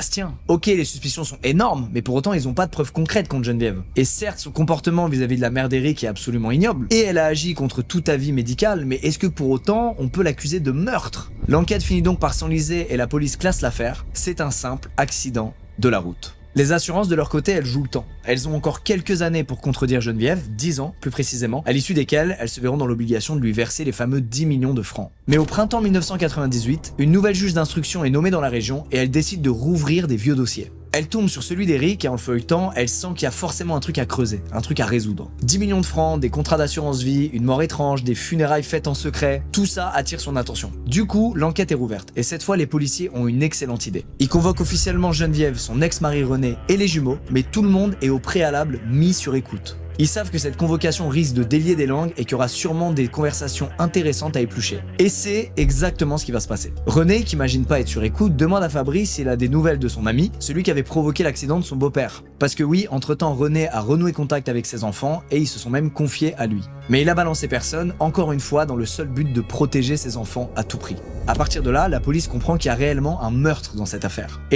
Bastien. Ok, les suspicions sont énormes, mais pour autant ils ont pas de preuves concrètes contre Geneviève. Et certes, son comportement vis-à-vis de la mère d'Eric est absolument ignoble, et elle a agi contre tout avis médical, mais est-ce que pour autant on peut l'accuser de meurtre? L'enquête finit donc par s'enliser et la police classe l'affaire. C'est un simple accident de la route. Les assurances de leur côté, elles jouent le temps. Elles ont encore quelques années pour contredire Geneviève, 10 ans plus précisément, à l'issue desquelles elles se verront dans l'obligation de lui verser les fameux 10 millions de francs. Mais au printemps 1998, une nouvelle juge d'instruction est nommée dans la région et elle décide de rouvrir des vieux dossiers. Elle tombe sur celui d'Eric et en le feuilletant, elle sent qu'il y a forcément un truc à creuser, un truc à résoudre. 10 millions de francs, des contrats d'assurance vie, une mort étrange, des funérailles faites en secret, tout ça attire son attention. Du coup, l'enquête est rouverte et cette fois les policiers ont une excellente idée. Ils convoquent officiellement Geneviève, son ex-mari René et les jumeaux, mais tout le monde est au préalable mis sur écoute. Ils savent que cette convocation risque de délier des langues et qu'il y aura sûrement des conversations intéressantes à éplucher. Et c'est exactement ce qui va se passer. René, qui imagine pas être sur écoute, demande à Fabrice s'il a des nouvelles de son ami, celui qui avait provoqué l'accident de son beau-père. Parce que oui, entre-temps, René a renoué contact avec ses enfants et ils se sont même confiés à lui. Mais il a balancé personne, encore une fois, dans le seul but de protéger ses enfants à tout prix. À partir de là, la police comprend qu'il y a réellement un meurtre dans cette affaire.